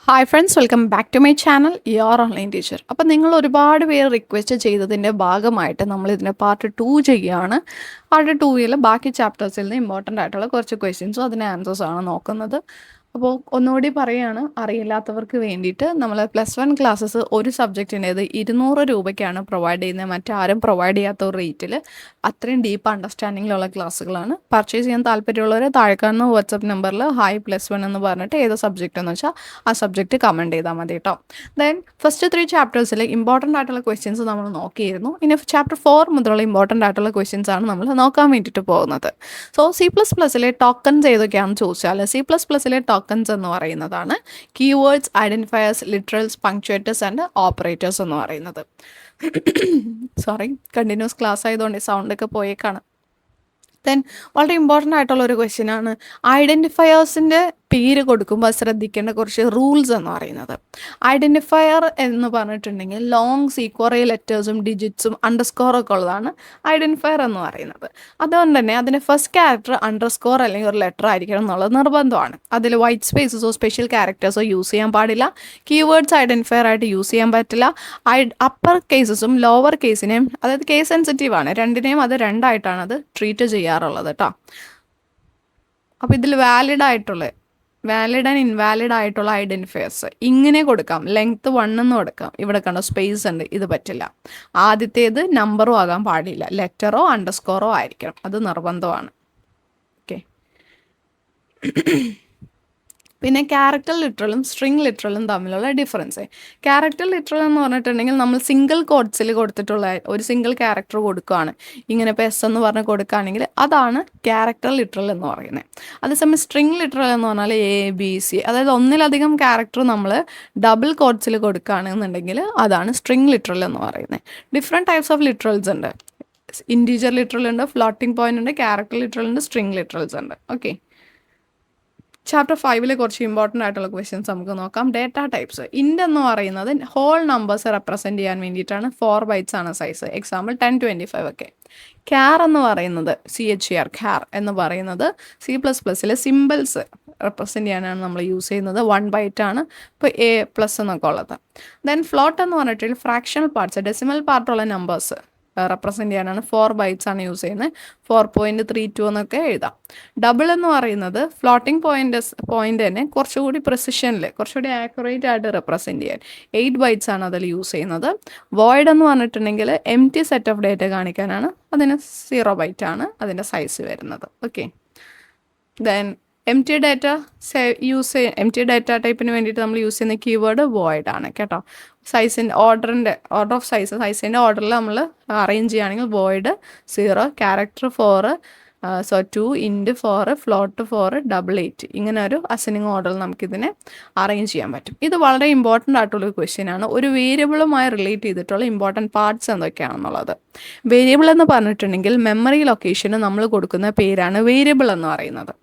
Hi friends, welcome back to my channel your online teacher. അപ്പോൾ നിങ്ങൾ ഒരുപാട് പേര് റിക്വസ്റ്റ് ചെയ്തതിൻ്റെ ഭാഗമായിട്ട് നമ്മൾ ഇതിൻ്റെ പാർട്ട് 2 ചെയ്യുകയാണ്. പാർട്ട് 2ൽ ബാക്കി ചാപ്റ്റേഴ്സിൽ നിന്ന് ഇമ്പോർട്ടൻ്റ് ആയിട്ടുള്ള കുറച്ച് ക്വസ്റ്റ്യൻസും അതിന് ആൻസേഴ്സാണ് നോക്കുന്നത്. അപ്പോൾ ഒന്നുകൂടി പറയുകയാണ്, അറിയില്ലാത്തവർക്ക് വേണ്ടിയിട്ട് നമ്മൾ +1 ക്ലാസ്സസ് ഒരു സബ്ജക്റ്റിൻ്റേത് 200 രൂപയ്ക്കാണ് പ്രൊവൈഡ് ചെയ്യുന്നത്. മറ്റാരും പ്രൊവൈഡ് ചെയ്യാത്ത ഒരു റേറ്റിൽ അത്രയും ഡീപ്പ് അണ്ടർസ്റ്റാൻഡിങ്ങിലുള്ള ക്ലാസ്സുകളാണ്. പർച്ചേസ് ചെയ്യാൻ താല്പര്യമുള്ളവർ താഴെ കാണുന്ന വാട്സപ്പ് നമ്പറിൽ ഹായ് +1 എന്ന് പറഞ്ഞിട്ട് ഏത് സബ്ജക്റ്റ് എന്ന് വെച്ചാൽ ആ സബ്ജക്റ്റ് കമൻറ്റ് ചെയ്താൽ മതി കേട്ടോ. ദെൻ ഫസ്റ്റ് 3 ചാപ്റ്റേഴ്സിൽ ഇമ്പോർട്ടൻ്റ് ആയിട്ടുള്ള ക്വസ്റ്റ്യൻസ് നമ്മൾ നോക്കിയിരുന്നു. ഇനി ചാപ്റ്റർ 4 മുതലുള്ള ഇമ്പോർട്ടൻ്റ് ആയിട്ടുള്ള ക്വസ്റ്റ്യൻസ് ആണ് നമ്മൾ നോക്കാൻ വേണ്ടിയിട്ട് പോകുന്നത്. സോ C++ലെ ടോക്കൺസ് ഏതൊക്കെയാണെന്ന് ചോദിച്ചാൽ C++ലെ ടോക്കൺസ് എന്ന് പറയുന്നതാണ് keywords, identifiers, literals, punctuators and operators എന്ന് പറയുന്നത്. സോറി, കണ്ടിന്യൂസ് ക്ലാസ് ആയതുകൊണ്ട് സൗണ്ടൊക്കെ പോയേക്കാണ്. ദെൻ വളരെ ഇമ്പോർട്ടൻ്റ് ആയിട്ടുള്ള ഒരു ക്വസ്റ്റ്യൻ ആണ് ഐഡൻറ്റിഫയേഴ്സിൻ്റെ പേര് കൊടുക്കുമ്പോൾ ശ്രദ്ധിക്കേണ്ട കുറച്ച് റൂൾസ് എന്ന് പറയുന്നത്. ഐഡൻറ്റിഫയർ എന്ന് പറഞ്ഞിട്ടുണ്ടെങ്കിൽ ലോങ് സീക്വറേ ലെറ്റേഴ്സും ഡിജിറ്റ്സും അണ്ടർസ്കോറൊക്കെ ഉള്ളതാണ് ഐഡൻറ്റിഫയർ എന്ന് പറയുന്നത്. അതുകൊണ്ട് തന്നെ അതിൻ്റെ ഫസ്റ്റ് ക്യാരക്ടർ അണ്ടർസ്കോർ അല്ലെങ്കിൽ ഒരു ലെറ്റർ ആയിരിക്കണം എന്നുള്ളത് നിർബന്ധമാണ്. അതിൽ വൈറ്റ് സ്പേസസോ സ്പെഷ്യൽ ക്യാരക്ടേഴ്സോ യൂസ് ചെയ്യാൻ പാടില്ല. കീവേഡ്സ് ഐഡൻറ്റിഫയർ ആയിട്ട് യൂസ് ചെയ്യാൻ പറ്റില്ല. അപ്പർ കേസസും ലോവർ കേസിനെയും, അതായത് കേസ് സെൻസിറ്റീവ് ആണ്, രണ്ടിനെയും അത് രണ്ടായിട്ടാണ് അത് ട്രീറ്റ് ചെയ്യാറുള്ളത് കേട്ടോ. അപ്പോൾ ഇതിൽ വാലിഡ് ആൻഡ് ഇൻവാലിഡ് ആയിട്ടുള്ള ഐഡൻറ്റിഫയേഴ്സ് ഇങ്ങനെ കൊടുക്കാം. ലെങ്ത് 1 എന്ന് കൊടുക്കാം. ഇവിടെ കണ്ടോ സ്പേസ് ഉണ്ട്, ഇത് പറ്റില്ല. ആദ്യത്തേത് നമ്പറും ആകാൻ പാടില്ല, ലെറ്ററോ അണ്ടർസ്കോറോ ആയിരിക്കണം, അത് നിർബന്ധമാണ്. ഓക്കെ. പിന്നെ ക്യാരക്ടർ ലിറ്ററലും സ്ട്രിങ് ലിറ്ററലും തമ്മിലുള്ള ഡിഫറൻസ്. ക്യാരക്ടർ ലിറ്ററൽ എന്ന് പറഞ്ഞിട്ടുണ്ടെങ്കിൽ നമ്മൾ സിംഗിൾ കോഡ്സിൽ കൊടുത്തിട്ടുള്ള ഒരു സിംഗിൾ ക്യാരക്ടർ കൊടുക്കുകയാണ്. ഇങ്ങനെ ഇപ്പോൾ S എന്ന് പറഞ്ഞ് കൊടുക്കുകയാണെങ്കിൽ അതാണ് ക്യാരക്ടർ ലിറ്ററൽ എന്ന് പറയുന്നത്. അതേസമയം സ്ട്രിങ് ലിറ്ററൽ എന്ന് പറഞ്ഞാൽ ABC, അതായത് ഒന്നിലധികം ക്യാരക്ടർ നമ്മൾ ഡബിൾ കോഡ്സിൽ കൊടുക്കുകയാണെന്നുണ്ടെങ്കിൽ അതാണ് സ്ട്രിങ് ലിറ്ററൽ എന്ന് പറയുന്നത്. ഡിഫറെൻറ്റ് ടൈപ്സ് ഓഫ് ലിറ്ററൽസ് ഉണ്ട്. ഇൻറ്റീജർ ലിറ്ററൽ ഉണ്ട്, ഫ്ലോട്ടിംഗ് പോയിന്റ് ഉണ്ട്, ക്യാരക്ടർ ലിറ്ററൽ ഉണ്ട്, സ്ട്രിങ് ലിറ്ററൽസ് ഉണ്ട്. ഓക്കെ. ചാപ്റ്റർ 5 കുറച്ച് ഇമ്പോർട്ടൻ്റ് ആയിട്ടുള്ള ക്വസ്റ്റ്യൻസ് നമുക്ക് നോക്കാം. Data types. ഇൻറ്റ് എന്ന് പറയുന്നത് ഹോൾ നമ്പേഴ്സ് റെപ്രസെൻറ്റ് ചെയ്യാൻ വേണ്ടിയിട്ടാണ്. 4 bytes ആണ് സൈസ്. എക്സാമ്പിൾ 1025 ഒക്കെ. ക്യാർ എന്ന് പറയുന്നത് CHAR എന്ന് പറയുന്നത് C++ലെ സിമ്പിൾസ് റെപ്രസെൻറ്റ് ചെയ്യാനാണ് നമ്മൾ യൂസ് ചെയ്യുന്നത്. 1 byte ആണ് ഇപ്പോൾ A+ എന്നൊക്കെ ഉള്ളത്. ദെൻ ഫ്ലോട്ട് എന്ന് പറഞ്ഞിട്ട് ഫ്രാക്ഷണൽ പാർട്സ്, ഡെസിമൽ പാർട്ടുള്ള നമ്പേഴ്സ് റെപ്രസെൻറ്റ് ചെയ്യാനാണ് 4 bytes ആണ് യൂസ് ചെയ്യുന്നത്. 4.32 എന്നൊക്കെ എഴുതാം. ഡബിൾ എന്ന് പറയുന്നത് ഫ്ലോട്ടിംഗ് പോയിന്റ് തന്നെ കുറച്ചുകൂടി പ്രിസിഷനിൽ, കുറച്ചുകൂടി ആക്യുറേറ്റ് ആയിട്ട് റെപ്രസെൻറ്റ് ചെയ്യാൻ 8 bytes ആണ് അതിൽ യൂസ് ചെയ്യുന്നത്. വോയിഡ് എന്ന് പറഞ്ഞിട്ടുണ്ടെങ്കിൽ എംപ്റ്റി സെറ്റ് ഓഫ് ഡേറ്റ കാണിക്കാനാണ്, അതിന് 0 byte ആണ് അതിൻ്റെ സൈസ് വരുന്നത്. Okay. Then empty data empty data ടൈപ്പിന് വേണ്ടിയിട്ട് നമ്മൾ യൂസ് ചെയ്യുന്ന കീവേഡ് വോയിഡ് ആണ് കേട്ടോ. സൈസിൻ്റെ ഓർഡർ ഓഫ് സൈസിൻ്റെ ഓർഡറിൽ നമ്മൾ അറേഞ്ച് ചെയ്യുകയാണെങ്കിൽ വോയിഡ് 0, ക്യാരക്ടർ 4, 2, ഇൻറ്റ് 4, ഫ്ലോട്ട് 4, ഡബിൾ 8, ഇങ്ങനെ ഒരു അസൈനിങ് ഓർഡറിൽ നമുക്കിതിനെ അറേഞ്ച് ചെയ്യാൻ പറ്റും. ഇത് വളരെ ഇമ്പോർട്ടൻ്റ് ആയിട്ടുള്ളൊരു ക്വസ്റ്റ്യൻ ആണ്. ഒരു വേരിയബിളുമായി റിലേറ്റ് ചെയ്തിട്ടുള്ള ഇമ്പോർട്ടൻറ്റ് പാർട്സ് എന്തൊക്കെയാണെന്നുള്ളത്. വേരിയബിൾ എന്ന് പറഞ്ഞിട്ടുണ്ടെങ്കിൽ മെമ്മറി ലൊക്കേഷന് നമ്മൾ കൊടുക്കുന്ന പേരാണ് വേരിയബിൾ എന്ന് പറയുന്നത്.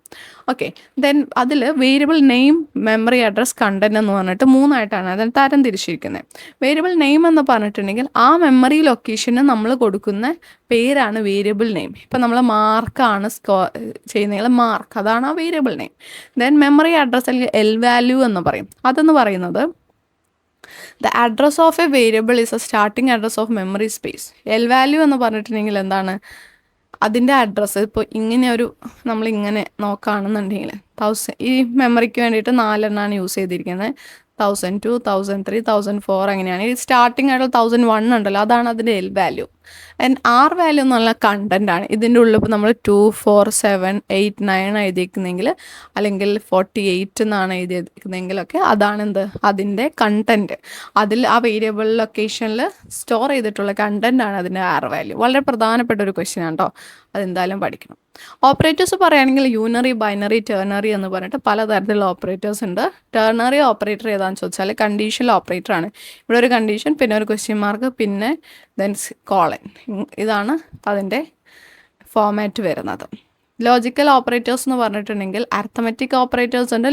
ഓക്കെ. ദെൻ അതിൽ variable name, memory address, content എന്ന് പറഞ്ഞിട്ട് 3 ആയിട്ടാണ് അതിന് തരം തിരിച്ചിരിക്കുന്നത്. വേരിയബിൾ നെയിം എന്ന് പറഞ്ഞിട്ടുണ്ടെങ്കിൽ ആ മെമ്മറി ലൊക്കേഷന് നമ്മൾ കൊടുക്കുന്ന പേരാണ് വേരിയബിൾ നെയിം. ഇപ്പം നമ്മൾ മാർക്കാണ് ചെയ്യുന്നതെങ്കിൽ മാർക്ക്, അതാണ് ആ variable name. Then memory address അല്ലെങ്കിൽ എൽ വാല്യൂ എന്ന് പറയും. അതെന്ന് പറയുന്നത് the address of A variable is A starting address of memory space. L value എന്ന് പറഞ്ഞിട്ടുണ്ടെങ്കിൽ എന്താണ്, അതിൻ്റെ അഡ്രസ്സ് ഇപ്പോൾ ഇങ്ങനെ നമ്മളിങ്ങനെ നോക്കുകയാണെന്നുണ്ടെങ്കിൽ 1000, ഈ മെമ്മറിക്ക് വേണ്ടിയിട്ട് 4 എണ്ണമാണ് യൂസ് ചെയ്തിരിക്കുന്നത്. 1002, 1003, 1004 അങ്ങനെയാണ്. ഈ സ്റ്റാർട്ടിംഗ് ആയിട്ടുള്ള 1001 ഉണ്ടല്ലോ, അതാണ് അതിൻ്റെ L value. And R value എന്ന് പറഞ്ഞാൽ കണ്ടൻ്റ് ആണ്. ഇതിൻ്റെ ഉള്ളിൽ ഇപ്പോൾ നമ്മൾ 2, 4, 7, 8, 9 എഴുതിയിരിക്കുന്നെങ്കിൽ, അല്ലെങ്കിൽ 48 എന്നാണ് എഴുതിയിരിക്കുന്നതെങ്കിലൊക്കെ അതാണ് എന്ത്, അതിൻ്റെ കണ്ടൻറ്റ്. അതിൽ ആ വേരിയബിൾ ലൊക്കേഷനിൽ സ്റ്റോർ ചെയ്തിട്ടുള്ള കണ്ടൻ്റ് ആണ് അതിൻ്റെ ആർ വാല്യൂ. വളരെ പ്രധാനപ്പെട്ട ഒരു ക്വസ്റ്റ്യൻ ആണ് കേട്ടോ, അതെന്തായാലും പഠിക്കണം. ഓപ്പറേറ്റേഴ്സ് പറയുകയാണെങ്കിൽ യൂണറി, ബൈനറി, ടെർണറി എന്ന് പറഞ്ഞിട്ട് പലതരത്തിലുള്ള ഓപ്പറേറ്റേഴ്സ് ഉണ്ട്. ടെർണറി ഓപ്പറേറ്റർ ഏതാണെന്ന് ചോദിച്ചാൽ കണ്ടീഷണൽ ഓപ്പറേറ്റർ ആണ്. ഇവിടെ ഒരു കണ്ടീഷൻ, പിന്നെ ഒരു ക്വസ്റ്റ്യൻ മാർക്ക്, പിന്നെ ദെൻ കോളൻ. ഇതാണ് അതിൻ്റെ ഫോമാറ്റ് വരുന്നത്. ലോജിക്കൽ ഓപ്പറേറ്റേഴ്സ് എന്ന് പറഞ്ഞിട്ടുണ്ടെങ്കിൽ അർത്തമെറ്റിക് ഓപ്പറേറ്റേഴ്സ് ഉണ്ട്,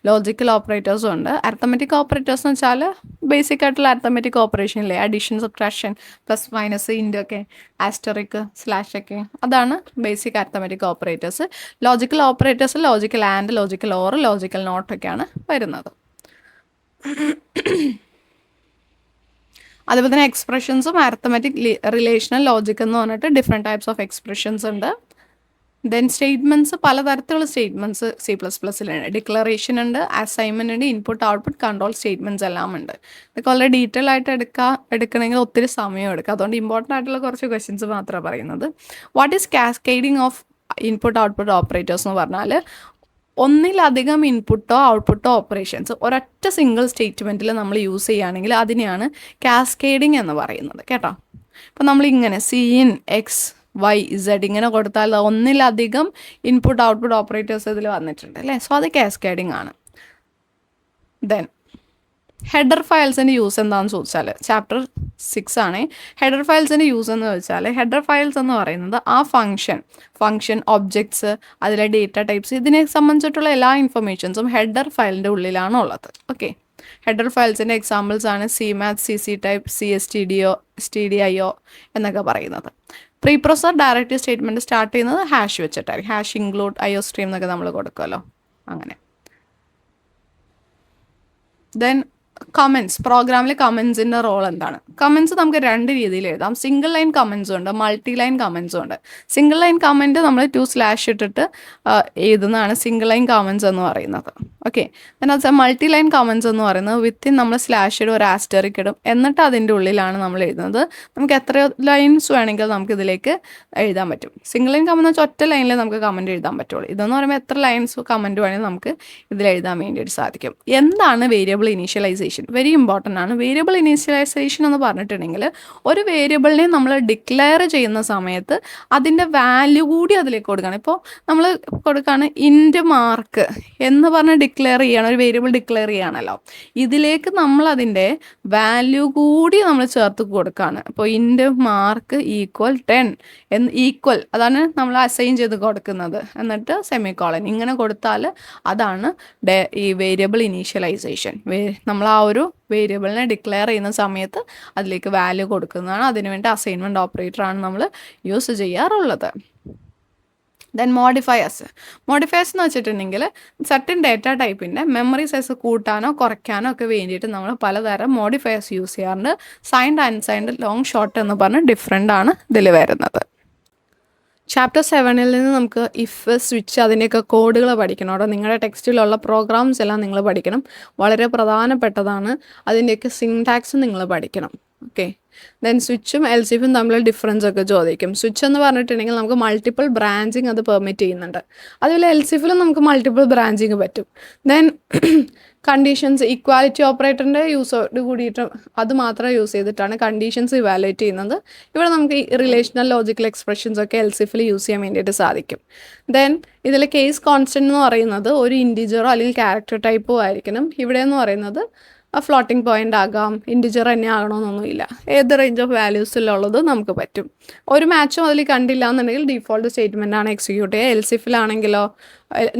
ലോജിക്കൽ ഓപ്പറേറ്റേഴ്സും ഉണ്ട്. അർത്തമെറ്റിക് ഓപ്പറേറ്റേഴ്സ് എന്ന് വെച്ചാൽ ബേസിക് ആയിട്ടുള്ള അർത്തമെറ്റിക് ഓപ്പറേഷൻ ഇല്ലേ, addition, subtraction, plus minus, into ഒക്കെ, ആസ്റ്ററിക്, സ്ലാഷ് ഒക്കെ, അതാണ് basic arithmetic operators. Logical operators logical and, logical or, logical not ഒക്കെയാണ് വരുന്നത്. അതുപോലെ തന്നെ എക്സ്പ്രഷൻസും അരിത്തമെറ്റിക് റിലേഷണൽ ലോജിക് എന്ന് പറഞ്ഞിട്ട് ഡിഫറെൻറ്റ് ടൈപ്സ് ഓഫ് എക്സ്പ്രഷൻസ് ഉണ്ട്. ദെൻ സ്റ്റേറ്റ്മെൻറ്റ്സ്, പലതരത്തിലുള്ള സ്റ്റേറ്റ്മെൻറ്റ്സ് C++ലുണ്ട്. ഡിക്ലറേഷൻ ഉണ്ട്, അസൈൻമെൻറ്റ് ഉണ്ട്, ഇൻപുട്ട് ഔട്ട്പുട്ട് കൺട്രോൾ സ്റ്റേറ്റ്മെൻറ്റ്സ് എല്ലാം ഉണ്ട്. ഇതൊക്കെ വളരെ ഡീറ്റെയിൽ ആയിട്ട് എടുക്കണമെങ്കിൽ ഒത്തിരി സമയം എടുക്കും. അതുകൊണ്ട് ഇമ്പോർട്ടൻ്റ് ആയിട്ടുള്ള കുറച്ച് ക്വസ്റ്റ്യൻസ് മാത്രമാണ് പറയുന്നത്. What is cascading of input output operators എന്ന് പറഞ്ഞാൽ ഒന്നിലധികം ഇൻപുട്ടോ ഔട്ട്പുട്ടോ ഓപ്പറേഷൻസ് ഒരൊറ്റ സിംഗിൾ സ്റ്റേറ്റ്മെൻറ്റിൽ നമ്മൾ യൂസ് ചെയ്യുകയാണെങ്കിൽ അതിനെയാണ് കാസ്കേഡിങ് എന്ന് പറയുന്നത് കേട്ടോ. അപ്പോൾ നമ്മളിങ്ങനെ CIN, X, Y, Z ഇങ്ങനെ കൊടുത്താൽ ഒന്നിലധികം ഇൻപുട്ട് ഔട്ട്പുട്ട് ഓപ്പറേറ്റേഴ്സ് ഇതിൽ വന്നിട്ടുണ്ട് അല്ലേ. സോ അത് കാസ്കേഡിങ് ആണ്. ദെൻ ഹെഡർ ഫയൽസിൻ്റെ യൂസ് എന്താണെന്ന് ചോദിച്ചാൽ ചാപ്റ്റർ 6 ആണ്. ഹെഡർ ഫയൽസിൻ്റെ യൂസ് എന്ന് വെച്ചാൽ ഹെഡർ ഫയൽസ് എന്ന് പറയുന്നത് ആ ഫങ്ഷൻ ഒബ്ജക്ട്സ്, അതിലെ ഡേറ്റ ടൈപ്സ്, ഇതിനെ സംബന്ധിച്ചിട്ടുള്ള എല്ലാ ഇൻഫർമേഷൻസും ഹെഡർ ഫയലിൻ്റെ ഉള്ളിലാണ് ഉള്ളത്. ഓക്കെ, ഹെഡർ ഫയൽസിൻ്റെ എക്സാമ്പിൾസ് ആണ് CMath, CC type, CSTDO, STDIO എന്നൊക്കെ പറയുന്നത്. Preprocess directive statement start ചെയ്യുന്നത് ഹാഷ് വെച്ചിട്ടായിരിക്കും. ഹാഷ് ഇൻക്ലൂഡ് IO സ്ട്രീം എന്നൊക്കെ നമ്മൾ കൊടുക്കുമല്ലോ, അങ്ങനെ. ദെൻ കമൻസ്, പ്രോഗ്രാമിൽ കമൻസിൻ്റെ റോൾ എന്താണ്? കമൻസ് നമുക്ക് രണ്ട് രീതിയിൽ എഴുതാം. സിംഗിൾ ലൈൻ കമൻസും ഉണ്ട്, മൾട്ടി ലൈൻ കമൻസും ഉണ്ട്. സിംഗിൾ ലൈൻ കമൻറ്റ് നമ്മൾ 2/ ഇട്ടിട്ട് എഴുതുന്നതാണ് സിംഗിൾ ലൈൻ കമൻസ് എന്ന് പറയുന്നത്. ഓക്കെ, അതിനകത്ത് മൾട്ടി ലൈൻ കമൻസ് എന്ന് പറയുന്നത് വിത്തിൻ നമ്മൾ സ്ലാഷ് ഇടും, ഒരു ആസ്റ്ററിക് ഇടും, എന്നിട്ട് അതിൻ്റെ ഉള്ളിലാണ് നമ്മൾ എഴുതുന്നത്. നമുക്ക് എത്ര ലൈൻസ് വേണമെങ്കിൽ നമുക്ക് ഇതിലേക്ക് എഴുതാൻ പറ്റും. സിംഗിൾ ലൈൻ കമൻറ്റ് വെച്ചാൽ ഒറ്റ ലൈനിൽ നമുക്ക് കമൻറ്റ് എഴുതാൻ പറ്റുള്ളൂ. ഇതെന്ന് പറയുമ്പോൾ എത്ര ലൈൻസ് കമൻറ്റ് വേണമെങ്കിൽ നമുക്ക് ഇതിൽ എഴുതാൻ വേണ്ടിയിട്ട് സാധിക്കും. എന്താണ് വേരിയബിൾ ഇനീഷ്യലൈസേഷൻ? വെരി ഇമ്പോർട്ടൻ്റ് ആണ്. വേരിയബിൾ ഇനീഷ്യലൈസേഷൻ എന്ന് പറഞ്ഞിട്ടുണ്ടെങ്കിൽ ഒരു വേരിയബിളിനെ നമ്മൾ ഡിക്ലെയർ ചെയ്യുന്ന സമയത്ത് അതിൻ്റെ വാല്യൂ കൂടി അതിലേക്ക് കൊടുക്കണം. ഇപ്പോൾ നമ്മൾ കൊടുക്കുകയാണ് ഇൻറ്റ് മാർക്ക് എന്ന് പറഞ്ഞ് ഡിക്ലെയർ ചെയ്യണം, ഒരു വേരിയബിൾ ഡിക്ലെയർ ചെയ്യുകയാണല്ലോ. ഇതിലേക്ക് നമ്മൾ അതിൻ്റെ വാല്യൂ കൂടി നമ്മൾ ചേർത്ത് കൊടുക്കുകയാണ്. ഇപ്പോൾ ഇൻറ്റ് മാർക്ക് ഈക്വൽ 10 എന്ന് ഈക്വൽ, അതാണ് നമ്മൾ അസൈൻ ചെയ്ത് കൊടുക്കുന്നത്. എന്നിട്ട് സെമിക്കോളൻ ഇങ്ങനെ കൊടുത്താൽ അതാണ് ഈ വേരിയബിൾ ഇനീഷ്യലൈസേഷൻ. നമ്മൾ ആ ഒരു വേരിയബിളിനെ ഡിക്ലെയർ ചെയ്യുന്ന സമയത്ത് അതിലേക്ക് വാല്യൂ കൊടുക്കുന്നതാണ്. അതിനുവേണ്ടി അസൈൻമെൻറ്റ് ഓപ്പറേറ്ററാണ് നമ്മൾ യൂസ് ചെയ്യാറുള്ളത്. ദെൻ മോഡിഫയേഴ്സ് എന്ന് വെച്ചിട്ടുണ്ടെങ്കിൽ സർട്ടൻ ഡേറ്റ ടൈപ്പിൻ്റെ മെമ്മറി സൈസ് കൂട്ടാനോ കുറയ്ക്കാനോ ഒക്കെ വേണ്ടിയിട്ട് നമ്മൾ പലതരം മോഡിഫയേഴ്സ് യൂസ് ചെയ്യാറുണ്ട്. സൈൻഡ്, അൺസൈൻഡ്, ലോങ്, ഷോർട്ട് എന്ന് പറഞ്ഞ് ഡിഫറെൻ്റ് ആണ് ഇതിൽ വരുന്നത്. ചാപ്റ്റർ 7 നിന്ന് നമുക്ക് ഇഫ്, സ്വിച്ച്, അതിൻ്റെയൊക്കെ കോഡുകൾ പഠിക്കണം. അവിടെ നിങ്ങളുടെ ടെക്സ്റ്റിലുള്ള പ്രോഗ്രാംസ് എല്ലാം നിങ്ങൾ പഠിക്കണം, വളരെ പ്രധാനപ്പെട്ടതാണ്. അതിൻ്റെയൊക്കെ സിൻടാക്സ് നിങ്ങൾ പഠിക്കണം. ഓക്കെ, ദെൻ സ്വിച്ചും എൽസിഫും തമ്മിൽ ഡിഫറൻസ് ഒക്കെ ചോദിക്കും. സ്വിച്ച് എന്ന് പറഞ്ഞിട്ടുണ്ടെങ്കിൽ നമുക്ക് മൾട്ടിപ്പിൾ ബ്രാഞ്ചിങ് അത് പെർമിറ്റ് ചെയ്യുന്നുണ്ട്. അതുപോലെ എൽസിഫിലും നമുക്ക് മൾട്ടിപ്പിൾ ബ്രാഞ്ചിങ് പറ്റും. ദെൻ കണ്ടീഷൻസ്, ഇക്വാലിറ്റി ഓപ്പറേറ്ററിൻ്റെ യൂസോട് കൂടിയിട്ട് അത് മാത്രം യൂസ് ചെയ്തിട്ടാണ് കണ്ടീഷൻസ് ഇവാലുവേറ്റ് ചെയ്യുന്നത്. ഇവിടെ നമുക്ക് ഈ റിലേഷണൽ ലോജിക്കൽ എക്സ്പ്രഷൻസ് ഒക്കെ എൽസിഫിൽ യൂസ് ചെയ്യാൻ വേണ്ടിയിട്ട് സാധിക്കും. ദെൻ ഇതിൽ കേസ് കോൺസ്റ്റൻറ്റ് എന്ന് പറയുന്നത് ഒരു ഇൻറ്റിജറോ അല്ലെങ്കിൽ ക്യാരക്ടർ ടൈപ്പോ ആയിരിക്കണം. ഇവിടെ എന്ന് പറയുന്നത് ഫ്ലോട്ടിംഗ് പോയിൻ്റ് ആകാം, ഇൻറ്റിജർ തന്നെ ആകണമെന്നൊന്നുമില്ല. ഏത് റേഞ്ച് ഓഫ് വാല്യൂസിലുള്ളത് നമുക്ക് പറ്റും. ഒരു മാച്ചും അതിൽ കണ്ടില്ല എന്നുണ്ടെങ്കിൽ ഡീഫോൾട്ട് സ്റ്റേറ്റ്മെൻ്റ് ആണ് എക്സിക്യൂട്ട് ചെയ്യുക. എൽസിഫിലാണെങ്കിലോ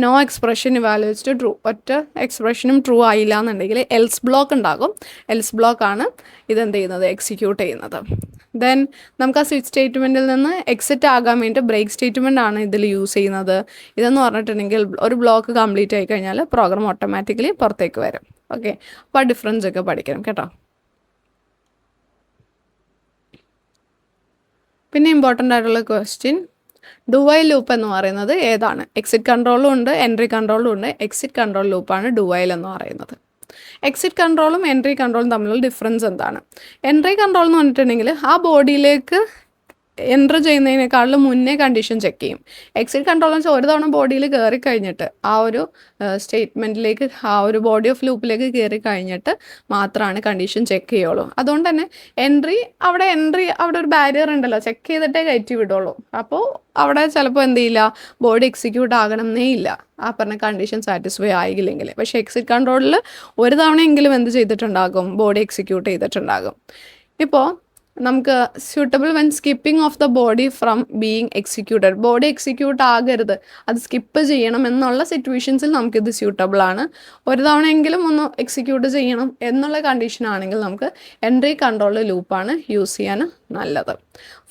നോ എക്സ്പ്രഷൻ ഇവാലുവേറ്റ്സ് ട്രൂ, ഒറ്റ എക്സ്പ്രഷനും ട്രൂ ആയില്ല എന്നുണ്ടെങ്കിൽ എൽസ് ബ്ലോക്ക് ഉണ്ടാകും. എൽസ് ബ്ലോക്കാണ് ഇതെന്ത് ചെയ്യുന്നത്, എക്സിക്യൂട്ട് ചെയ്യുന്നത്. ദെൻ നമുക്ക് ആ സ്വിച്ച് സ്റ്റേറ്റ്മെൻറ്റിൽ നിന്ന് എക്സിറ്റ് ആകാൻ വേണ്ടി ബ്രേക്ക് സ്റ്റേറ്റ്മെൻ്റ് ആണ് ഇതിൽ യൂസ് ചെയ്യുന്നത്. ഇതെന്ന് പറഞ്ഞിട്ടുണ്ടെങ്കിൽ ഒരു ബ്ലോക്ക് കംപ്ലീറ്റ് ആയി കഴിഞ്ഞാൽ പ്രോഗ്രാം ഓട്ടോമാറ്റിക്കലി പുറത്തേക്ക് വരും. ഓക്കെ, അപ്പോൾ ആ ഡിഫറൻസ് ഒക്കെ പഠിക്കണം കേട്ടോ. പിന്നെ ഇമ്പോർട്ടൻ്റ് ആയിട്ടുള്ള ക്വസ്റ്റ്യൻ, ഡു വൈൽ ലൂപ്പ് എന്ന് പറയുന്നത് ഏതാണ്? എക്സിറ്റ് കൺട്രോളും ഉണ്ട്, എൻട്രി കൺട്രോളും ഉണ്ട്. എക്സിറ്റ് കൺട്രോൾ ലൂപ്പാണ് ഡു വൈൽ എന്ന് പറയുന്നത്. എക്സിറ്റ് കൺട്രോളും എൻട്രി കൺട്രോളും തമ്മിലുള്ള ഡിഫറൻസ് എന്താണ്? എൻട്രി കൺട്രോൾ എന്ന് പറഞ്ഞിട്ടുണ്ടെങ്കിൽ ആ ബോഡിയിലേക്ക് എൻ്റർ ചെയ്യുന്നതിനേക്കാളും മുന്നേ കണ്ടീഷൻ ചെക്ക് ചെയ്യും. എക്സിറ്റ് കൺട്രോൾ എന്ന് വെച്ചാൽ ഒരു തവണ ബോഡിയിൽ കയറി കഴിഞ്ഞിട്ട് ആ ഒരു സ്റ്റേറ്റ്മെൻറ്റിലേക്ക്, ആ ഒരു ബോഡി ഓഫ് ലൂപ്പിലേക്ക് കയറി കഴിഞ്ഞിട്ട് മാത്രമാണ് കണ്ടീഷൻ ചെക്ക് ചെയ്യുള്ളൂ. അതുകൊണ്ട് തന്നെ എൻട്രി അവിടെ ഒരു ബാരിയർ ഉണ്ടല്ലോ, ചെക്ക് ചെയ്തിട്ടേ കയറ്റി വിടുള്ളൂ. അപ്പോൾ അവിടെ ചിലപ്പോൾ എന്ത് ചെയ്യില്ല, ബോഡി എക്സിക്യൂട്ട് ആകണമെന്നേ ഇല്ല ആ പറഞ്ഞ കണ്ടീഷൻ സാറ്റിസ്ഫൈ ആയില്ലെങ്കിൽ. പക്ഷേ എക്സിറ്റ് കൺട്രോളിൽ ഒരു തവണയെങ്കിലും എന്ത് ചെയ്തിട്ടുണ്ടാകും, ബോഡി എക്സിക്യൂട്ട് ചെയ്തിട്ടുണ്ടാകും. ഇപ്പോൾ നമുക്ക് suitable when skipping of the body from being executed, body execute ആകരുത്, അത് സ്കിപ്പ് ചെയ്യണം എന്നുള്ള സിറ്റുവേഷൻസിൽ നമുക്കിത് സ്യൂട്ടബിൾ ആണ്. ഒരു തവണയെങ്കിലും ഒന്ന് എക്സിക്യൂട്ട് ചെയ്യണം എന്നുള്ള കണ്ടീഷൻ ആണെങ്കിൽ നമുക്ക് എൻട്രി കൺട്രോൾ ലൂപ്പാണ് യൂസ് ചെയ്യാൻ നല്ലത്.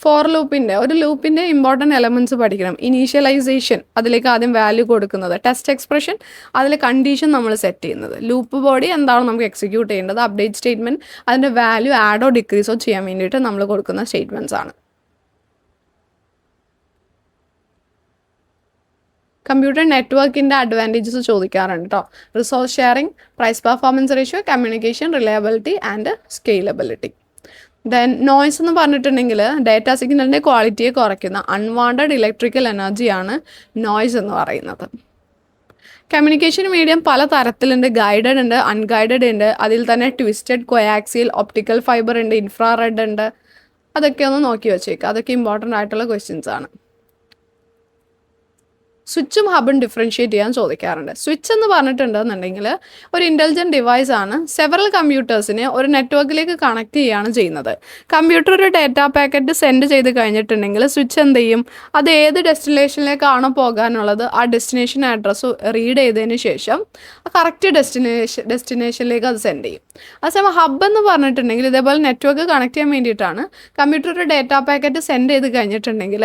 ഫോർ ലൂപ്പിൻ്റെ ഒരു ലൂപ്പിൻ്റെ ഇമ്പോർട്ടൻറ്റ് എലമെൻറ്റ്സ് പഠിക്കണം. ഇനീഷ്യലൈസേഷൻ, അതിലേക്ക് ആദ്യം വാല്യൂ കൊടുക്കുന്നത്. ടെസ്റ്റ് എക്സ്പ്രഷൻ, അതിൽ കണ്ടീഷൻ നമ്മൾ സെറ്റ് ചെയ്യുന്നത്. ലൂപ്പ് ബോഡി എന്താണ് നമുക്ക് എക്സിക്യൂട്ട് ചെയ്യേണ്ടത്. അപ്ഡേറ്റ് സ്റ്റേറ്റ്മെൻറ്റ്, അതിൻ്റെ വാല്യൂ ആഡോ ഡിക്രീസോ ചെയ്യാൻ വേണ്ടിയിട്ട് നമ്മൾ കൊടുക്കുന്ന സ്റ്റേറ്റ്മെൻറ്റ്സ് ആണ്. കമ്പ്യൂട്ടർ നെറ്റ്വർക്കിൻ്റെ അഡ്വാൻറ്റേജസ് ചോദിക്കാറുണ്ട് കേട്ടോ. Resource sharing, price performance ratio, communication, reliability and scalability. Then noise എന്ന് പറഞ്ഞിട്ടുണ്ടെങ്കിൽ ഡാറ്റ സിഗ്നലിൻ്റെ ക്വാളിറ്റിയെ കുറയ്ക്കുന്ന അൺവാണ്ടഡ് ഇലക്ട്രിക്കൽ എനർജിയാണ് നോയ്സ് എന്ന് പറയുന്നത്. കമ്മ്യൂണിക്കേഷൻ മീഡിയം പല തരത്തിലുണ്ട്. ഗൈഡഡ് ഉണ്ട്, അൺഗൈഡഡ് ഉണ്ട്. അതിൽ തന്നെ ട്വിസ്റ്റഡ്, കൊയാക്സിയൽ, ഒപ്റ്റിക്കൽ ഫൈബർ ഉണ്ട്, ഇൻഫ്രാറെഡ് ഉണ്ട്. അതൊക്കെ ഒന്ന് നോക്കി വെച്ചേക്കുക. അതൊക്കെ ഇമ്പോർട്ടൻ്റ് ആയിട്ടുള്ള ക്വസ്റ്റ്യൻസ് ആണ്. സ്വിച്ചും ഹബും ഡിഫറൻഷ്യേറ്റ് ചെയ്യാൻ ചോദിക്കാറുണ്ട്. സ്വിച്ച് എന്ന് പറഞ്ഞിട്ടുണ്ടെന്നുണ്ടെങ്കിൽ ഒരു ഇൻ്റലിജൻറ്റ് ഡിവൈസ് ആണ്. സെവറൽ കമ്പ്യൂട്ടേഴ്സിനെ ഒരു നെറ്റ്വർക്കിലേക്ക് കണക്ട് ചെയ്യുകയാണ് ചെയ്യുന്നത്. കമ്പ്യൂട്ടർ ഒരു ഡാറ്റ പാക്കറ്റ് സെൻഡ് ചെയ്ത് കഴിഞ്ഞിട്ടുണ്ടെങ്കിൽ സ്വിച്ച് എന്ത് ചെയ്യും, അത് ഏത് ഡെസ്റ്റിനേഷനിലേക്കാണോ പോകാനുള്ളത് ആ ഡെസ്റ്റിനേഷൻ അഡ്രസ്സ് റീഡ് ചെയ്തതിന് ശേഷം കറക്റ്റ് ഡെസ്റ്റിനേഷനിലേക്ക് അത് സെൻഡ് ചെയ്യും. അതേസമയം ഹബ് എന്ന് പറഞ്ഞിട്ടുണ്ടെങ്കിൽ ഇതേപോലെ നെറ്റ്വർക്ക് കണക്ട് ചെയ്യാൻ വേണ്ടിയിട്ടാണ്. കമ്പ്യൂട്ടർ ഒരു ഡാറ്റ പാക്കറ്റ് സെൻഡ് ചെയ്ത് കഴിഞ്ഞിട്ടുണ്ടെങ്കിൽ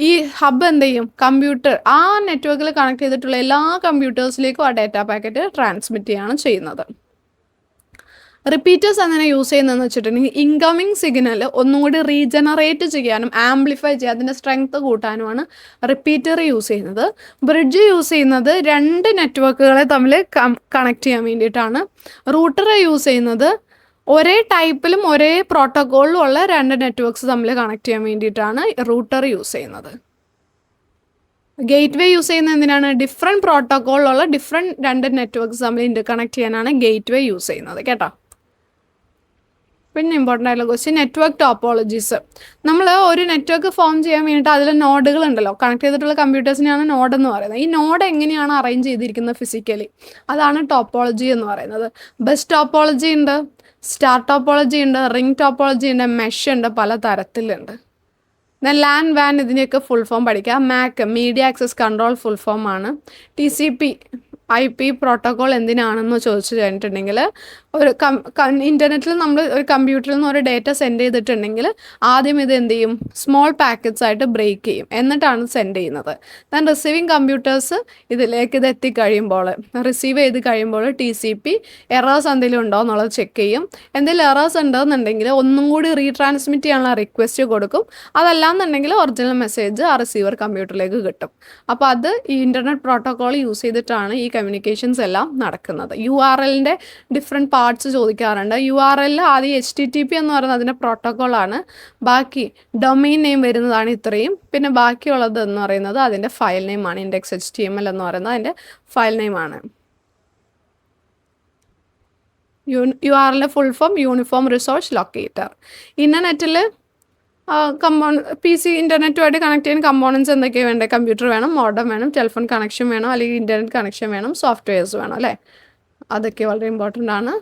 ഈ ഹബ് എന്ത് ചെയ്യും, കമ്പ്യൂട്ടർ ആ നെറ്റ്വർക്കിൽ കണക്ട് ചെയ്തിട്ടുള്ള എല്ലാ കമ്പ്യൂട്ടേഴ്സിലേക്കും ആ ഡാറ്റ പാക്കറ്റ് ട്രാൻസ്മിറ്റ് ചെയ്യാണ് ചെയ്യുന്നത്. റിപ്പീറ്റേഴ്സ് എങ്ങനെ യൂസ് ചെയ്യുന്നതെന്ന് വെച്ചിട്ടുണ്ടെങ്കിൽ ഇൻകമിങ് സിഗ്നൽ ഒന്നും കൂടി റീജനറേറ്റ് ചെയ്യാനും ആംപ്ലിഫൈ ചെയ്യാൻ അതിൻ്റെ സ്ട്രെങ്ത് കൂട്ടാനുമാണ് റിപ്പീറ്റർ യൂസ് ചെയ്യുന്നത്. ബ്രിഡ്ജ് യൂസ് ചെയ്യുന്നത് രണ്ട് നെറ്റ്വർക്കുകളെ തമ്മിൽ കണക്ട് ചെയ്യാൻ വേണ്ടിയിട്ടാണ്. റൂട്ടർ യൂസ് ചെയ്യുന്നത് ഒരേ ടൈപ്പിലും ഒരേ പ്രോട്ടോക്കോളിലും ഉള്ള രണ്ട് നെറ്റ്വർക്ക്സ് തമ്മിൽ കണക്ട് ചെയ്യാൻ വേണ്ടിയിട്ടാണ് റൂട്ടർ യൂസ് ചെയ്യുന്നത്. ഗേറ്റ് വേ യൂസ് ചെയ്യുന്നത് എന്തിനാണ്, ഡിഫറെൻറ്റ് പ്രോട്ടോക്കോളിലുള്ള രണ്ട് നെറ്റ്വർക്ക്സ് തമ്മിൽ ഇൻ്റർകണക്ട് ചെയ്യാനാണ് ഗേറ്റ് വേ യൂസ് ചെയ്യുന്നത് കേട്ടോ. പിന്നെ ഇമ്പോർട്ടൻ്റ് ആയിട്ടുള്ള ക്വസ്റ്റ്യൻ നെറ്റ്വർക്ക് ടോപ്പോളജീസ്. നമ്മൾ ഒരു നെറ്റ്വർക്ക് ഫോം ചെയ്യാൻ വേണ്ടിയിട്ട് അതിൽ നോഡുകൾ ഉണ്ടല്ലോ, കണക്ട് ചെയ്തിട്ടുള്ള കമ്പ്യൂട്ടേഴ്സിനെയാണ് നോഡ് എന്ന് പറയുന്നത്. ഈ നോഡ് എങ്ങനെയാണ് അറേഞ്ച് ചെയ്തിരിക്കുന്നത് ഫിസിക്കലി, അതാണ് ടോപ്പോളജി എന്ന് പറയുന്നത്. ബസ് ടോപ്പോളജി ഉണ്ട്, സ്റ്റാർ ടോപ്പോളജി ഉണ്ട്, റിംഗ് ടോപ്പോളജി ഉണ്ട്, മെഷ് ഉണ്ട്, പല തരത്തിലുണ്ട്. ലാൻ വാൻ ഇതിൻ്റെയൊക്കെ ഫുൾ ഫോം പഠിക്കുക. Mac media access control full form ആണ്. TCP IP പ്രോട്ടോക്കോൾ എന്തിനാണെന്ന് ചോദിച്ചു കഴിഞ്ഞിട്ടുണ്ടെങ്കിൽ ഒരു ഇൻ്റർനെറ്റിൽ നമ്മൾ ഒരു കമ്പ്യൂട്ടറിൽ നിന്ന് ഒരു ഡേറ്റ സെൻഡ് ചെയ്തിട്ടുണ്ടെങ്കിൽ ആദ്യം ഇത് എന്ത് ചെയ്യും, സ്മോൾ പാക്കറ്റ്സ് ആയിട്ട് ബ്രേക്ക് ചെയ്യും, എന്നിട്ടാണ് സെൻഡ് ചെയ്യുന്നത്. ദെൻ റിസീവിങ് കമ്പ്യൂട്ടേഴ്സ് ഇതിലേക്ക് ഇത് എത്തിക്കഴിയുമ്പോൾ റിസീവ് ചെയ്ത് കഴിയുമ്പോൾ TCP എറേഴ്സ് എന്തെങ്കിലും ഉണ്ടോ എന്നുള്ളത് ചെക്ക് ചെയ്യും. എന്തെങ്കിലും എറേഴ്സ് ഉണ്ടെന്നുണ്ടെങ്കിൽ ഒന്നും കൂടി റീട്രാൻസ്മിറ്റ് ചെയ്യാനുള്ള റിക്വസ്റ്റ് കൊടുക്കും. അതല്ലാന്നുണ്ടെങ്കിൽ ഒറിജിനൽ മെസ്സേജ് ആ റിസീവർ കമ്പ്യൂട്ടറിലേക്ക് കിട്ടും. അപ്പോൾ അത് ഈ ഇൻ്റർനെറ്റ് പ്രോട്ടോക്കോൾ യൂസ് ചെയ്തിട്ടാണ് ഈ കമ്മ്യൂണിക്കേഷൻസ് എല്ലാം നടക്കുന്നത്. URLൻ്റെ ഡിഫറെൻറ്റ് പാർട്സ് ചോദിക്കാറുണ്ട്. URL ആദ്യം HTTP എന്ന് പറയുന്നത് അതിൻ്റെ പ്രോട്ടോക്കോളാണ്. ബാക്കി ഡൊമെയിൻ നെയിം വരുന്നതാണ് ഇത്രയും. പിന്നെ ബാക്കിയുള്ളത് എന്ന് പറയുന്നത് അതിൻ്റെ ഫയൽ നെയിമാണ്. ഇൻഡെക്സ് HTML എന്ന് പറയുന്നത് അതിൻ്റെ ഫയൽ നെയിമാണ്. URL full form uniform resource locator. ഇൻ്റർനെറ്റിൽ PC ഇൻ്റർനെറ്റുമായിട്ട് കണക്ട് ചെയ്യാൻ കമ്പോണൻസ് എന്തൊക്കെയാണ് വേണ്ടത്, കമ്പ്യൂട്ടർ വേണം, മോഡം വേണം, ടെലിഫോൺ കണക്ഷൻ വേണം, അല്ലെങ്കിൽ ഇൻ്റർനെറ്റ് കണക്ഷൻ വേണം, സോഫ്റ്റ്വെയർസ് വേണം അല്ലേ. അതൊക്കെ വളരെ ഇമ്പോർട്ടൻ്റ് ആണ്.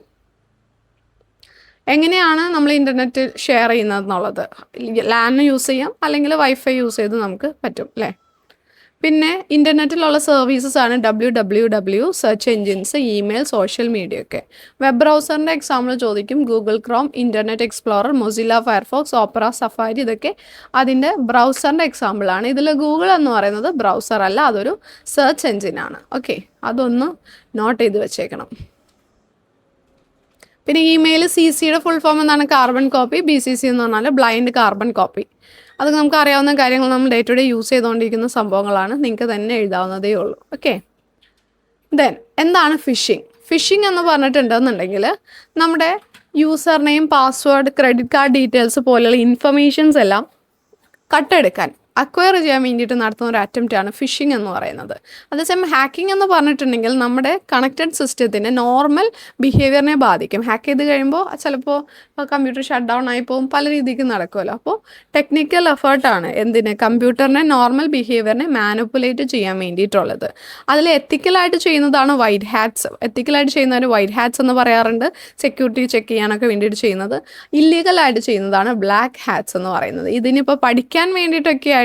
എങ്ങനെയാണ് നമ്മൾ ഇൻ്റർനെറ്റ് ഷെയർ ചെയ്യുന്നത് എന്നുള്ളത്, ലാൻ യൂസ് ചെയ്യാം അല്ലെങ്കിൽ വൈഫൈ യൂസ് ചെയ്ത് നമുക്ക് പറ്റും അല്ലേ. പിന്നെ ഇൻ്റർനെറ്റിലുള്ള സർവീസസ് ആണ് www, search engines, email, social media ഒക്കെ. വെബ് ബ്രൗസറിൻ്റെ എക്സാമ്പിൾ ചോദിക്കും. Google Chrome, internet explorer, Mozilla Firefox, opera, safari, ഇതൊക്കെ അതിൻ്റെ ബ്രൗസറിൻ്റെ എക്സാമ്പിളാണ്. ഇതിൽ ഗൂഗിൾ എന്ന് പറയുന്നത് ബ്രൗസർ അല്ല, അതൊരു സെർച്ച് എൻജിനാണ്. ഓക്കെ, അതൊന്ന് നോട്ട് ചെയ്ത് വെച്ചേക്കണം. പിന്നെ ഇമെയിൽ CCയുടെ ഫുൾ ഫോം എന്നാണ്, കാർബൺ കോപ്പി. BCC എന്ന് പറഞ്ഞാൽ ബ്ലൈൻഡ് കാർബൺ കോപ്പി. അതൊക്കെ നമുക്ക് അറിയാവുന്ന കാര്യങ്ങൾ, നമ്മൾ ഡേ ടു ഡേ യൂസ് ചെയ്തുകൊണ്ടിരിക്കുന്ന സംഭവങ്ങളാണ്. നിങ്ങൾക്ക് തന്നെ എഴുതാവുന്നതേ ഉള്ളൂ. ഓക്കെ, ദെൻ എന്താണ് ഫിഷിംഗ്? ഫിഷിംഗ് എന്ന് പറഞ്ഞിട്ടുണ്ടെന്നുണ്ടെങ്കിൽ നമ്മുടെ user name, password, credit card details പോലെയുള്ള ഇൻഫർമേഷൻസ് എല്ലാം കട്ടെടുക്കാൻ, അക്വയർ ചെയ്യാൻ വേണ്ടിയിട്ട് നടത്തുന്ന ഒരു അറ്റംപ്റ്റാണ് ഫിഷിംഗ് എന്ന് പറയുന്നത്. അതേസമയം ഹാക്കിംഗ് എന്ന് പറഞ്ഞിട്ടുണ്ടെങ്കിൽ നമ്മുടെ കണക്റ്റഡ് സിസ്റ്റത്തിൻ്റെ നോർമൽ ബിഹേവിയറിനെ ബാധിക്കും. ഹാക്ക് ചെയ്ത് കഴിയുമ്പോൾ ചിലപ്പോൾ കമ്പ്യൂട്ടർ ഷട്ട് ഡൗൺ ആയി പോകും, പല രീതിക്ക് നടക്കുമല്ലോ. അപ്പോൾ ടെക്നിക്കൽ എഫേർട്ടാണ് എന്തിന്, കമ്പ്യൂട്ടറിനെ നോർമൽ ബിഹേവിയറിനെ മാനിപ്പുലേറ്റ് ചെയ്യാൻ വേണ്ടിയിട്ടുള്ളത്. അതിൽ എത്തിക്കലായിട്ട് ചെയ്യുന്നതാണ് വൈറ്റ് ഹാറ്റ്സ്. എത്തിക്കലായിട്ട് ചെയ്യുന്നവർ വൈറ്റ് ഹാറ്റ്സ് എന്ന് പറയാറുണ്ട്, സെക്യൂരിറ്റി ചെക്ക് ചെയ്യാനൊക്കെ വേണ്ടിയിട്ട് ചെയ്യുന്നത്. ഇല്ലീഗലായിട്ട് ചെയ്യുന്നതാണ് ബ്ലാക്ക് ഹാറ്റ്സ് എന്ന് പറയുന്നത്. ഇതിനിപ്പോൾ പഠിക്കാൻ വേണ്ടിയിട്ടൊക്കെ ആയിട്ടും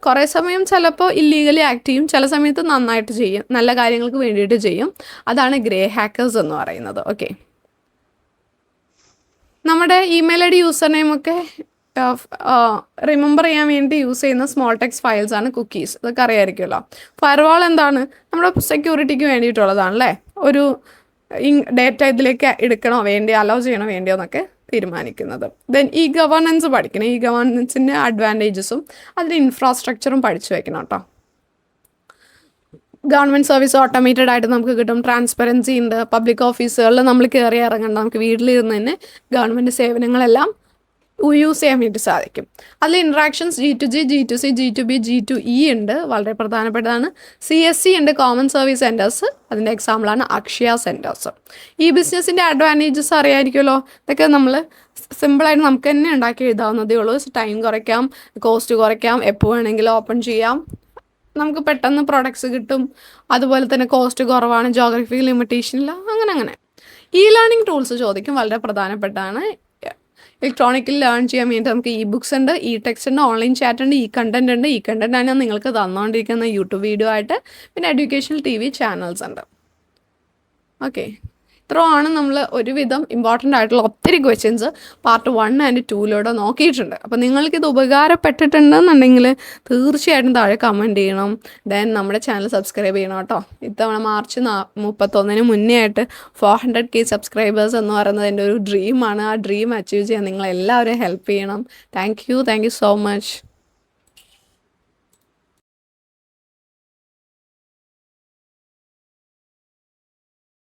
കുറേ സമയം ചിലപ്പോൾ ഇല്ലീഗലി ആക്ട് ചെയ്യും, ചില സമയത്ത് നന്നായിട്ട് ചെയ്യും, നല്ല കാര്യങ്ങൾക്ക് വേണ്ടിയിട്ട് ചെയ്യും. അതാണ് ഗ്രേ ഹാക്കേഴ്സ് എന്ന് പറയുന്നത്. ഓക്കെ, നമ്മുടെ ഇമെയിൽ ID യൂസർ നെയിമൊക്കെ റിമെമ്പർ ചെയ്യാൻ വേണ്ടി യൂസ് ചെയ്യുന്ന സ്മോൾ ടെക്സ്റ്റ് ഫയൽസ് ആണ് കുക്കീസ്. ഇതൊക്കെ അറിയായിരിക്കുമല്ലോ. ഫയർവാൾ എന്താണ്? നമ്മുടെ സെക്യൂരിറ്റിക്ക് വേണ്ടിയിട്ടുള്ളതാണ് അല്ലേ. ഒരു ഡേറ്റ ഇതിലേക്ക് എടുക്കണോ വേണ്ടിയോ, അലോ ചെയ്യണോ വേണ്ടിയോ എന്നൊക്കെ തീരുമാനിക്കുന്നത്. ദെൻ ഈ ഗവർണൻസ് പഠിക്കണം. ഈ ഗവർണൻസിൻ്റെ അഡ്വാൻറ്റേജസും അതിൻ്റെ ഇൻഫ്രാസ്ട്രക്ചറും പഠിച്ചു വെക്കണം കേട്ടോ. ഗവൺമെൻറ് സർവീസ് ഓട്ടോമേറ്റഡ് ആയിട്ട് നമുക്ക് കിട്ടും. ട്രാൻസ്പെറൻസി ഉണ്ട്. പബ്ലിക് ഓഫീസുകളിൽ നമ്മൾ കയറി ഇറങ്ങണ്ട, നമുക്ക് വീട്ടിലിരുന്ന് തന്നെ ഗവൺമെൻറ് സേവനങ്ങളെല്ലാം യൂസ് ചെയ്യാൻ വേണ്ടി സാധിക്കും. അതിൽ interactions G2G, G2C, G2B, G2E ഉണ്ട്. വളരെ പ്രധാനപ്പെട്ടതാണ്. CSC ഉണ്ട്, കോമൺ സർവീസ് സെൻറ്റേഴ്സ്. അതിൻ്റെ എക്സാമ്പിളാണ് അക്ഷയ സെൻറ്റേഴ്സ്. ഈ ബിസിനസ്സിൻ്റെ അഡ്വാൻറ്റേജസ് അറിയാമായിരിക്കുമല്ലോ. ഇതൊക്കെ നമ്മൾ സിമ്പിളായിട്ട് നമുക്ക് തന്നെ ഉണ്ടാക്കി എഴുതാവുന്നതേ ഉള്ളൂ. ടൈം കുറയ്ക്കാം, കോസ്റ്റ് കുറയ്ക്കാം, എപ്പോൾ വേണമെങ്കിലും ഓപ്പൺ ചെയ്യാം, നമുക്ക് പെട്ടെന്ന് പ്രൊഡക്ട്സ് കിട്ടും. അതുപോലെ തന്നെ കോസ്റ്റ് കുറവാണ്, ജോഗ്രഫിക്കൽ ലിമിറ്റേഷൻ ഇല്ല, അങ്ങനെ. ഇ ലേണിംഗ് ടൂൾസ് ചോദിക്കും, വളരെ പ്രധാനപ്പെട്ടതാണ്. ഇലക്ട്രോണിക്കലി ലേൺ ചെയ്യാൻ വേണ്ടി നമുക്ക് ബുക്സ് ഉണ്ട്, ടെക്സ്റ്റ് ഉണ്ട്, ഓൺലൈൻ ചാറ്റ് ഉണ്ട്, കണ്ടന്റ് ഉണ്ട്. കണ്ടന്റാണ് ഞാൻ നിങ്ങൾക്ക് തന്നുകൊണ്ടിരിക്കുന്ന യൂട്യൂബ് വീഡിയോ ആയിട്ട്. പിന്നെ എഡ്യൂക്കേഷണൽ TV ചാനൽസ് ഉണ്ട്. ഓക്കെ, ഇത്രയാണ് നമ്മൾ ഒരുവിധം ഇമ്പോർട്ടൻ്റ് ആയിട്ടുള്ള ഒത്തിരി ക്വസ്റ്റ്യൻസ് പാർട്ട് 1 and 2 നോക്കിയിട്ടുണ്ട്. അപ്പോൾ നിങ്ങൾക്കിത് ഉപകാരപ്പെട്ടിട്ടുണ്ടെന്നുണ്ടെങ്കിൽ തീർച്ചയായിട്ടും താഴെ കമൻറ്റ് ചെയ്യണം. ദെൻ നമ്മുടെ ചാനൽ സബ്സ്ക്രൈബ് ചെയ്യണം കേട്ടോ. ഇത്തവണ മാർച്ച് 31 മുന്നേ ആയിട്ട് 400K സബ്സ്ക്രൈബേഴ്സ് എന്ന് പറയുന്നത് എൻ്റെ ഒരു ഡ്രീമാണ്. ആ ഡ്രീം അച്ചീവ് ചെയ്യാൻ നിങ്ങളെല്ലാവരും ഹെൽപ്പ് ചെയ്യണം. Thank you so much.